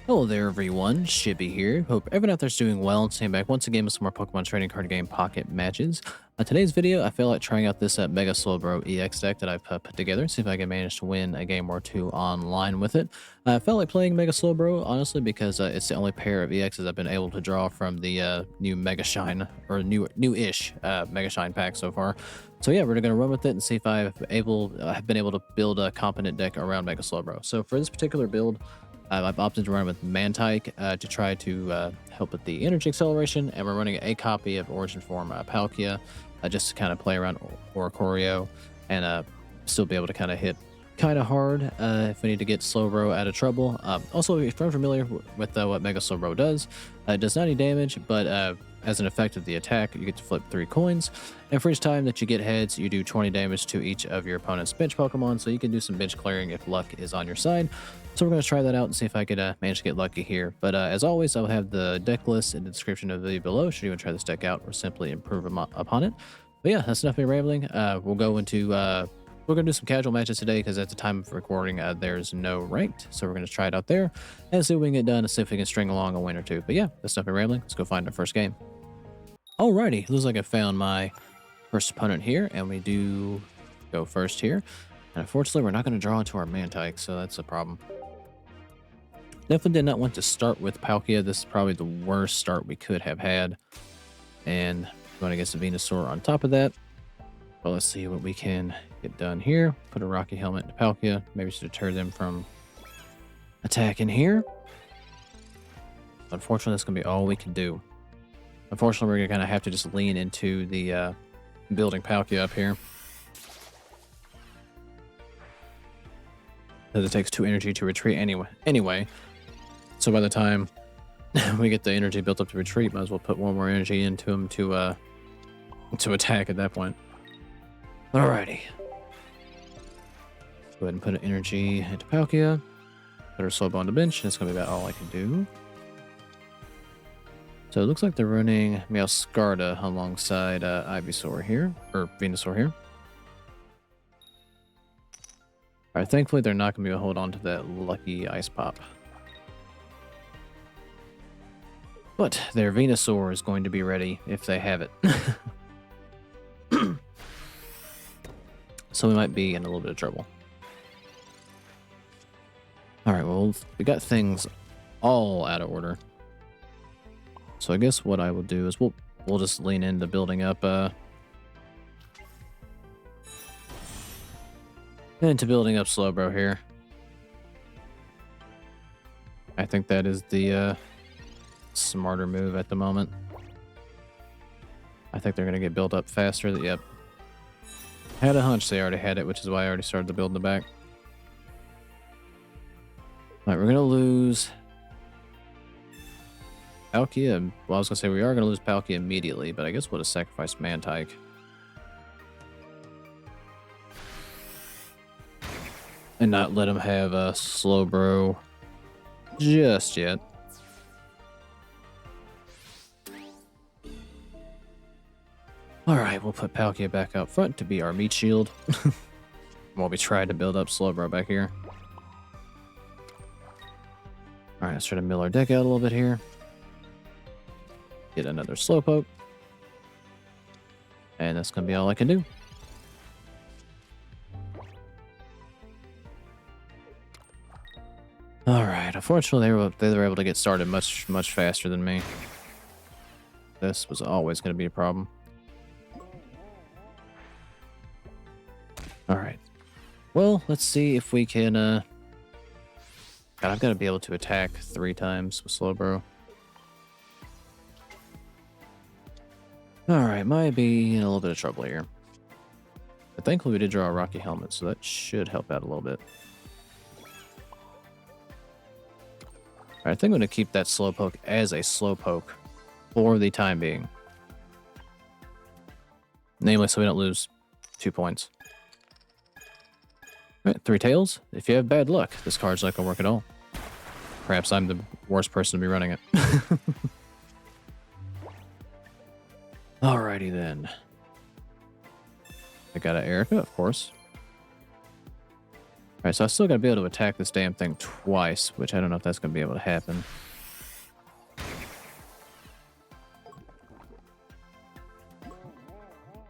Hello there everyone, Shibby here. Hope everyone out there's doing well and staying back once again with some more Pokemon trading card game Pocket matches. Today's video, I feel like trying out this Mega Slowbro EX deck that I've put together, see if I can manage to win a game or two online with it. I felt like playing Mega Slowbro, honestly, because it's the only pair of EXs I've been able to draw from the new Mega Shine, or new-ish Mega Shine pack so far. So yeah, we're going to run with it and see if I've been able to build a competent deck around Mega Slowbro. So for this particular build, I've opted to run with Mantyke to try to help with the energy acceleration, and we're running a copy of Origin Form Palkia just to kind of play around Oricorio and still be able to kind of hit kind of hard if we need to get Slowbro out of trouble. Also, if you're unfamiliar with what Mega Slowbro does, it does not any damage, but as an effect of the attack, you get to flip 3 coins, and for each time that you get heads, you do 20 damage to each of your opponent's bench Pokemon, so you can do some bench clearing if luck is on your side. So we're going to try that out and see if I could manage to get lucky here. But as always, I'll have the deck list in the description of the video below should you want to try this deck out or simply improve upon it. But yeah, that's enough of me rambling. We'll go into... we're going to do some casual matches today because at the time of recording, there's no ranked. So we're going to try it out there and see what we can get done and see if we can string along a win or two. But yeah, that's enough of me rambling. Let's go find our first game. Alrighty, looks like I found my first opponent here, and we do go first here. And unfortunately, we're not going to draw into our Mantyke, so that's a problem. Definitely did not want to start with Palkia. This is probably the worst start we could have had. And going against the Venusaur on top of that. Well, let's see what we can get done here. Put a Rocky Helmet into Palkia, maybe to deter them from attacking here. Unfortunately, that's going to be all we can do. Unfortunately, we're going to have to just lean into the building Palkia up here. Because it takes 2 energy to retreat anyway. So by the time we get the energy built up to retreat, might as well put 1 more energy into him to attack at that point. Alrighty. Go ahead and put an energy into Palkia. Put her Slowbro on the bench, and it's going to be about all I can do. So it looks like they're running Meowscarada alongside Ivysaur here, or Venusaur here. Alright, thankfully they're not going to be able to hold on to that lucky Ice Pop. But their Venusaur is going to be ready if they have it. So we might be in a little bit of trouble. Alright, well, we got things all out of order. So I guess what I will do is we'll just lean into building up Slowbro here. I think that is the smarter move at the moment. I think they're going to get built up faster. Yep. Had a hunch they already had it, which is why I already started to build in the back. Alright, we're going to lose Palkia. Well, I was going to say we are going to lose Palkia immediately, but I guess we'll just sacrifice Mantyke. And not let him have a Slowbro just yet. Alright, we'll put Palkia back out front to be our meat shield. While we try to build up Slowbro back here. Alright, let's try to mill our deck out a little bit here. Get another Slowpoke. And that's going to be all I can do. Alright, unfortunately they were able to get started much faster than me. This was always going to be a problem. Alright. Well, let's see if we can, God, I've got to be able to attack 3 times with Slowbro. Alright, might be in a little bit of trouble here. But thankfully we did draw a Rocky Helmet, so that should help out a little bit. Alright, I think I'm going to keep that Slowpoke as a Slowpoke for the time being. Namely, so we don't lose 2 points. Alright, 3 tails. If you have bad luck, this card's not going to work at all. Perhaps I'm the worst person to be running it. Alrighty then. I got an Erica, of course. Alright, so I still gotta be able to attack this damn thing twice, which I don't know if that's gonna be able to happen.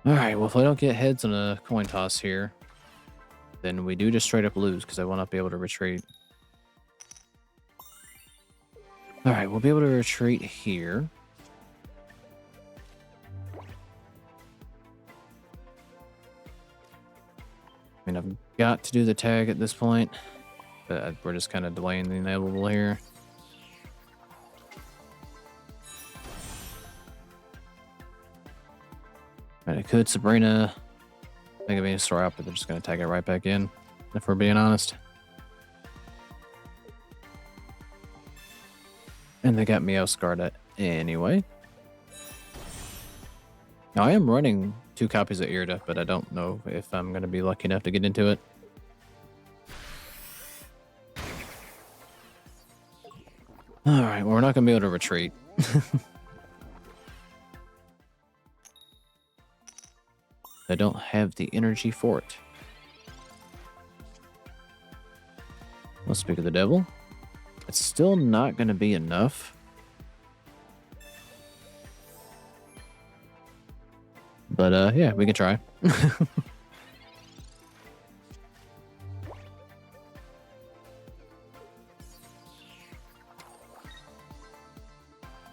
Alright, well, if I don't get heads on a coin toss here, then we do just straight up lose, because I will not be able to retreat. Alright, we'll be able to retreat here. I mean, I've got to do the tag at this point, but we're just kind of delaying the inevitable here. And I could Sabrina Mega Venusaur out, but they're just going to tag it right back in, if we're being honest. And they got me outscarred anyway. Now, I am running 2 copies of Irida, but I don't know if I'm going to be lucky enough to get into it. Alright, well, we're not going to be able to retreat. I don't have the energy for it. Let's speak of the devil. It's still not going to be enough. But, yeah, we can try.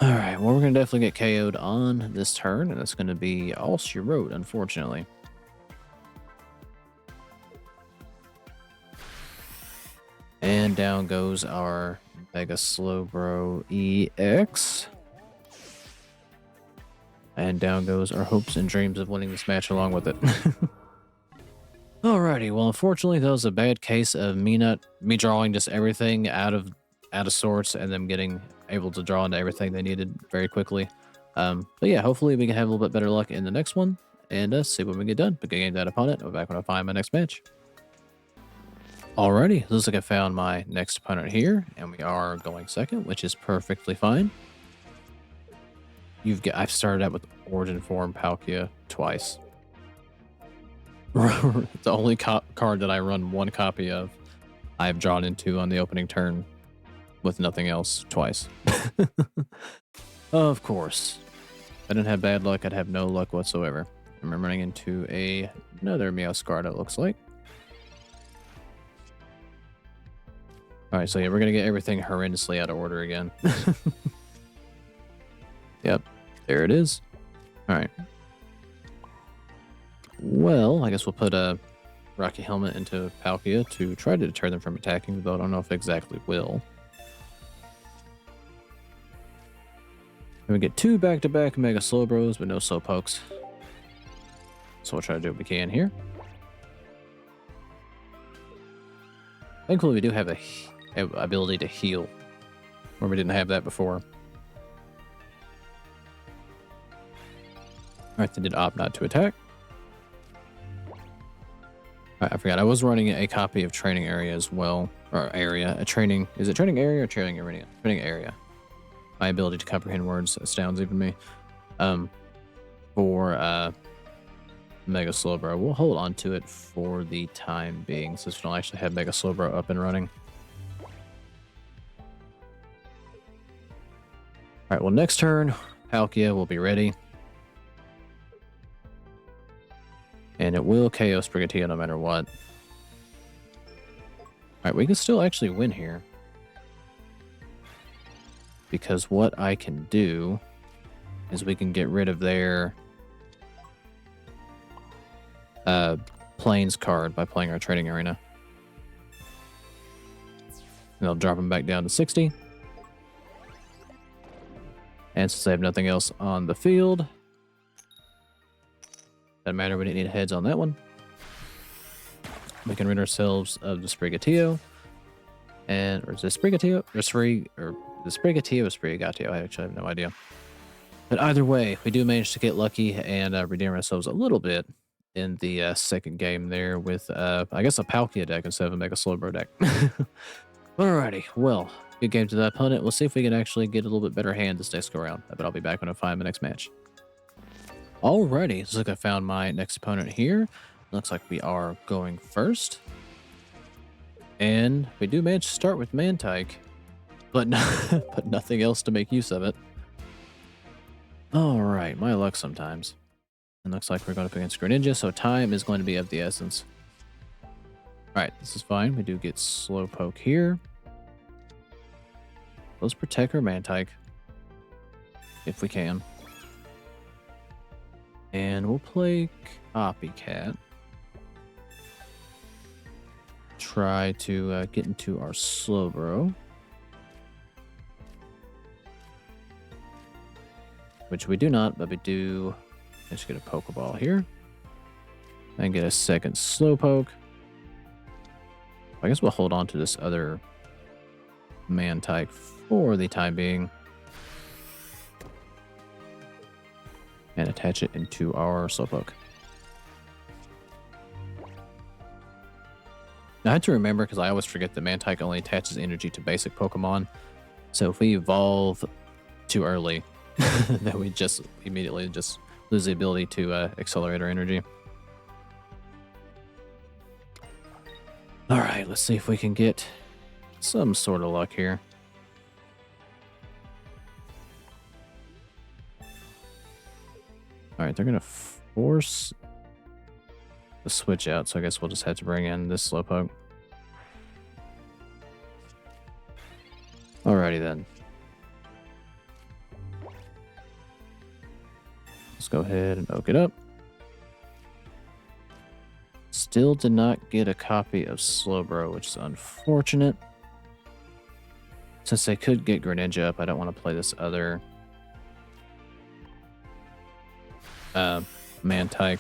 Alright, well, we're going to definitely get KO'd on this turn, and that's going to be all she wrote, unfortunately. And down goes our Mega Slowbro EX. And down goes our hopes and dreams of winning this match along with it. Alrighty, well, unfortunately, that was a bad case of me drawing just everything out of sorts and them getting able to draw into everything they needed very quickly. But yeah, hopefully we can have a little bit better luck in the next one and see when we get done. But game that opponent, I'll be back when I find my next match. Alrighty, looks like I found my next opponent here, and we are going second, which is perfectly fine. I've started out with Origin Form Palkia twice. The only card that I run 1 copy of, I've drawn into on the opening turn with nothing else twice. Of course. If I didn't have bad luck, I'd have no luck whatsoever. I'm running into another Meowscarada, it looks like. Alright, so yeah, we're going to get everything horrendously out of order again. Yep, there it is. Alright. Well, I guess we'll put a Rocky Helmet into Palkia to try to deter them from attacking, though I don't know if it exactly will. And we get 2 back-to-back Mega Slowbros, but no Slowpokes. So we'll try to do what we can here. Thankfully, we do have a ability to heal, where we didn't have that before. Alright, they did opt not to attack. Alright, I forgot, I was running a copy of Training Area as well. Or Area, is it Training Area or Training Arena? Training Area. My ability to comprehend words astounds even me. For Mega Slowbro. We'll hold on to it for the time being, since we don't actually have Mega Slowbro up and running. Alright, well, next turn, Palkia will be ready. And it will KO Sprigatito no matter what. Alright, we can still actually win here. Because what I can do is we can get rid of their Plains card by playing our Training Arena. And I'll drop them back down to 60. And since I have nothing else on the field, doesn't matter, we didn't need heads on that one. We can rid ourselves of the Sprigatito. Or is it Sprigatito? Or the Sprigatito or Sprigatito? I actually have no idea. But either way, we do manage to get lucky and redeem ourselves a little bit in the second game there with, I guess, a Palkia deck instead of a Mega Slowbro deck. Alrighty, well, good game to the opponent. We'll see if we can actually get a little bit better hand this next go round. But I'll be back when I find my next match. Alrighty, looks like I found my next opponent here. Looks like we are going first. And we do manage to start with Mantyke, but, but nothing else to make use of it. Alright, my luck sometimes. It looks like we're going up against Greninja, so time is going to be of the essence. Alright, this is fine. We do get Slowpoke here. Let's protect our Mantyke, if we can. And we'll play Copycat. Try to get into our Slowbro, which we do not, but we do. Let's get a Pokeball here and get a second Slowpoke. I guess we'll hold on to this other Mantyke for the time being and attach it into our Slowpoke. I had to remember, because I always forget that Mantyke only attaches energy to basic Pokemon. So if we evolve too early, then we just immediately just lose the ability to accelerate our energy. All right, let's see if we can get some sort of luck here. All right, they're going to force the switch out, so I guess we'll just have to bring in this Slowpoke. Alrighty then. Let's go ahead and oak it up. Still did not get a copy of Slowbro, which is unfortunate. Since they could get Greninja up, I don't want to play this other Mantyke,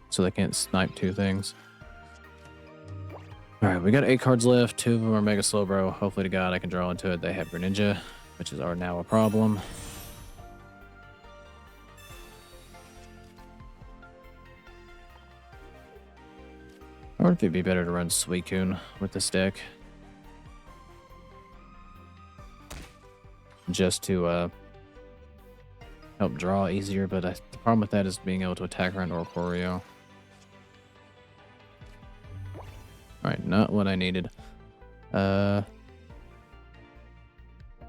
so they can't snipe two things. Alright, we got 8 cards left. 2 of them are Mega Slowbro. Hopefully to God I can draw into it. They have Greninja, which is now a problem. I wonder if it'd be better to run Suicune with this deck. Just to help draw easier, but the problem with that is being able to attack around Oricorio. Alright, not what I needed. I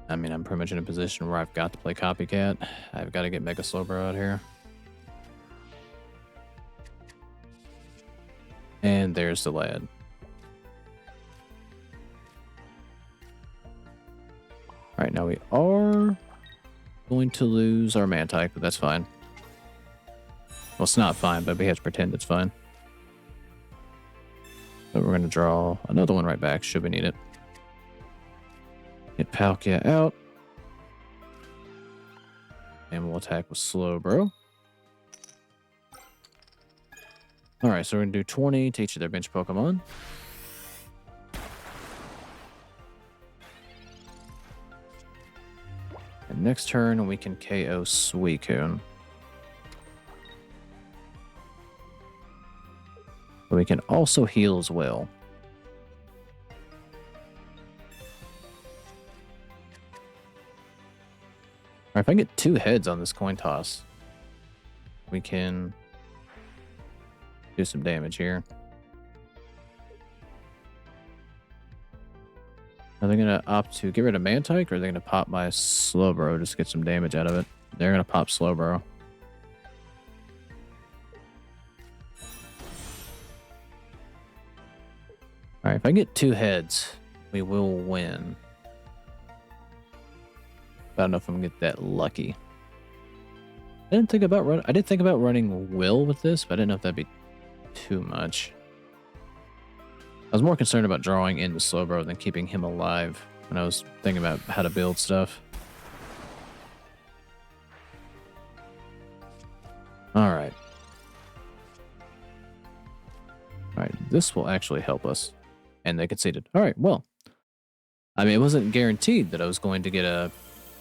mean, I'm pretty much in a position where I've got to play Copycat. I've got to get Mega Slowbro out here. And there's the lad. Alright, now we are going to lose our Mantyke, but that's fine. Well, it's not fine, but we have to pretend it's fine. But we're going to draw another one right back, should we need it. Get Palkia out. And we'll attack with Slowbro. Alright, so we're going to do 20 to each of their bench Pokemon. And next turn, we can KO Suicune. But we can also heal as well. Alright, if I get 2 heads on this coin toss, we can do some damage here. Are they going to opt to get rid of Mantyke, or are they going to pop my Slowbro just to get some damage out of it? They're going to pop Slowbro. Alright, if I get 2 heads, we will win. But I don't know if I'm going to get that lucky. I did think about running Will with this, but I didn't know if that'd be too much. I was more concerned about drawing into Slowbro than keeping him alive when I was thinking about how to build stuff. Alright. Alright, this will actually help us. And they conceded. Alright, well. I mean, it wasn't guaranteed that I was going to get a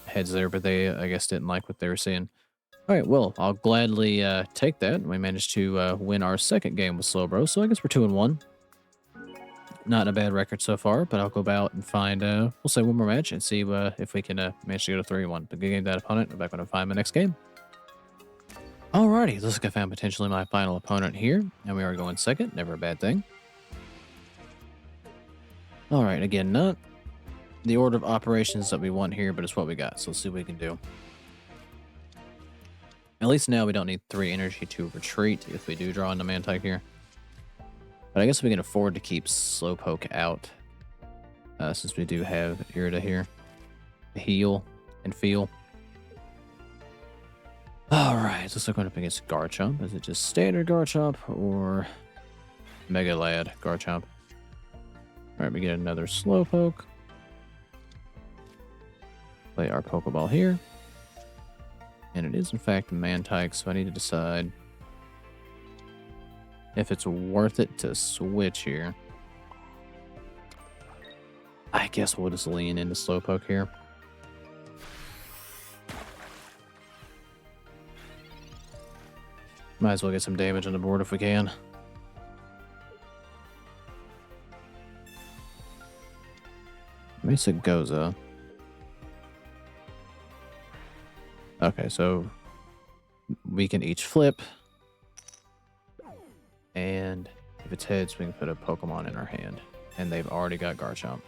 heads there, but they, I guess, didn't like what they were seeing. Alright, well, I'll gladly take that. We managed to win our second game with Slowbro, so I guess we're 2-1. Not a bad record so far, but I'll go about and find, we'll say one more match and see if we can manage to go to 3-1. But good game that opponent. I'm back when I find my next game. Alrighty, looks like I found potentially my final opponent here, and we are going second. Never a bad thing. All right, again, not the order of operations that we want here, but it's what we got. So let's see what we can do. At least now we don't need 3 energy to retreat if we do draw into Mantyke here. But I guess we can afford to keep Slowpoke out, since we do have Irida here to heal and feel. Alright, let's look up against Garchomp. Is it just standard Garchomp or Mega Lad Garchomp? Alright, we get another Slowpoke. Play our Pokeball here. And it is in fact Mantyke, so I need to decide if it's worth it to switch here. I guess we'll just lean into Slowpoke here. Might as well get some damage on the board if we can. Mesa Goza. Okay, so we can each flip. And if it's heads, we can put a Pokemon in our hand. And they've already got Garchomp.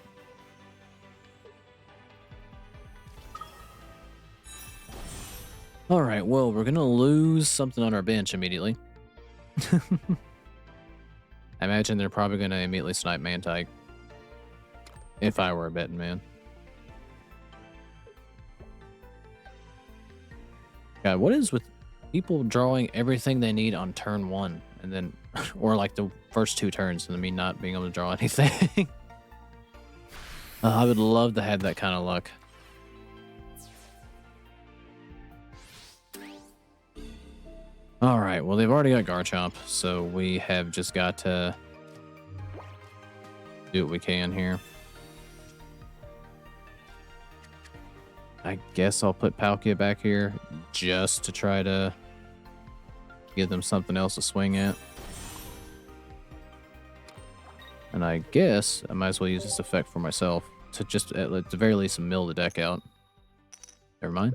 Alright, well, we're going to lose something on our bench immediately. I imagine they're probably going to immediately snipe Mantyke. If I were a betting man. God, what is with people drawing everything they need on turn 1? And then, or like the first 2 turns, and then me not being able to draw anything. I would love to have that kind of luck. Alright, well, they've already got Garchomp, so we have just got to do what we can here. I guess I'll put Palkia back here just to try to give them something else to swing at. And I guess I might as well use this effect for myself to just, at the very least, mill the deck out. Never mind.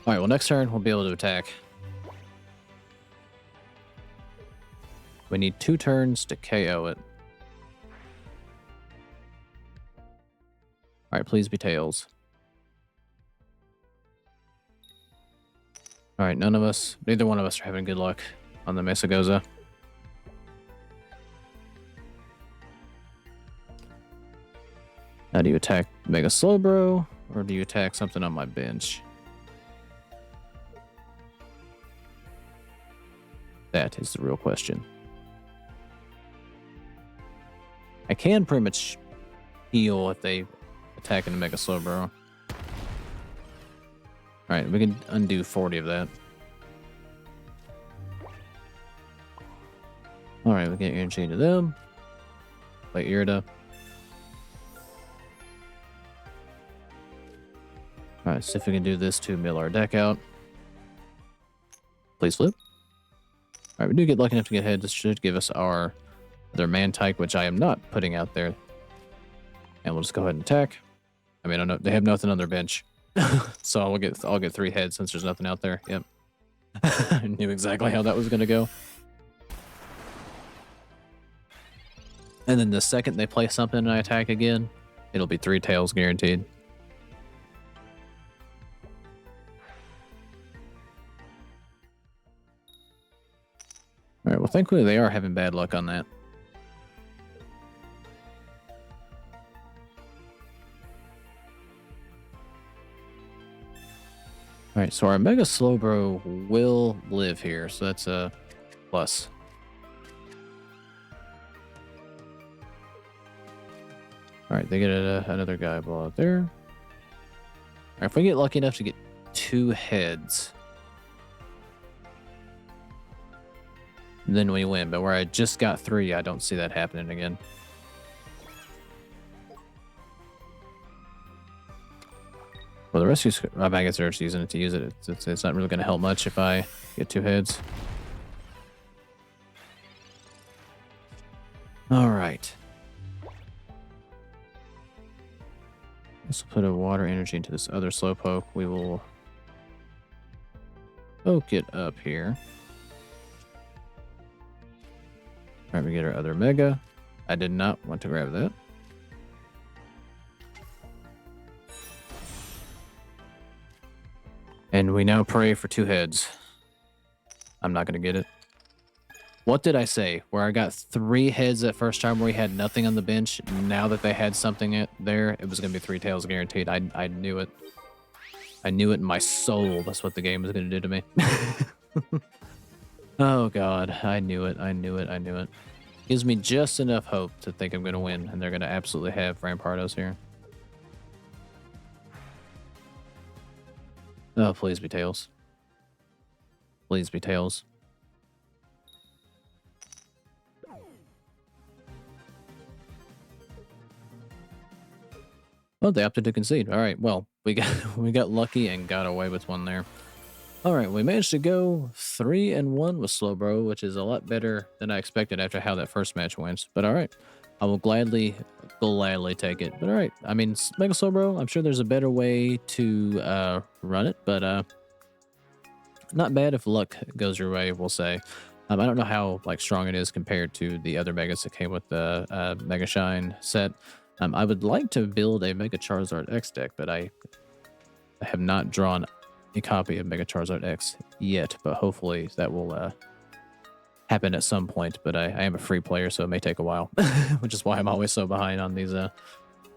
Alright, well, next turn, we'll be able to attack. We need 2 turns to KO it. Alright, please be tails. Alright, neither one of us are having good luck on the Mesa Goza. Now, do you attack Mega Slowbro, or do you attack something on my bench? That is the real question. I can pretty much heal if they attack in the Mega Slowbro. Alright, we can undo 40 of that. Alright, we get energy into them. Play Irida. Alright, see if we can do this to mill our deck out. Please flip. Alright, we do get lucky enough to get ahead. This should give us our other Mantyke, which I am not putting out there. And we'll just go ahead and attack. I mean, I know they have nothing on their bench. So I'll get 3 heads since there's nothing out there. Yep. I knew exactly how that was gonna go. And then the second they play something and I attack again, it'll be 3 tails guaranteed. Alright, well, thankfully they are having bad luck on that. Alright, so our Mega Slowbro will live here, so that's a plus. Alright, they get another guy ball out there. Alright, if we get lucky enough to get 2 heads, then we win. But where I just got 3, I don't see that happening again. Well, the rescue, I guess they're just using it to use it. It's not really going to help much if I get 2 heads. All right. Let's put a water energy into this other Slowpoke. We will poke it up here. All right, we get our other Mega. I did not want to grab that. And we now pray for 2 heads. I'm not going to get it. What did I say? Where I got 3 heads that first time where we had nothing on the bench. Now that they had something there, it was going to be 3 tails guaranteed. I knew it. I knew it in my soul. That's what the game was going to do to me. Oh, God. I knew it. I knew it. I knew it. Gives me just enough hope to think I'm going to win, and they're going to absolutely have Rampardos here. Oh, please be tails. Please be tails. Oh, they opted to concede. All right, well, we got lucky and got away with one there. All right, we managed to go 3-1 with Slowbro, which is a lot better than I expected after how that first match went. But all right, I will gladly take it. But all right, I mean, Mega Slowbro, I'm sure there's a better way to run it, but not bad if luck goes your way, we'll say. I don't know how strong it is compared to the other Megas that came with the Mega Shine set. I would like to build a Mega Charizard X deck, but I have not drawn a copy of Mega Charizard X yet, but hopefully that will happen at some point. But I am a free player, so it may take a while, which is why I'm always so behind on these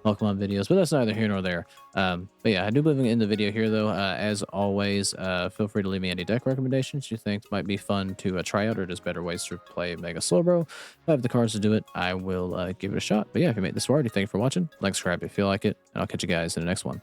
Pokemon videos, but that's neither here nor there. But yeah, I do believe in the video here, though. As always, feel free to leave me any deck recommendations you think might be fun to try out, or just better ways to play Mega Slowbro. If I have the cards to do it, I will give it a shot. But yeah, if you made this far, thank you for watching. Like, subscribe if you feel like it, and I'll catch you guys in the next one.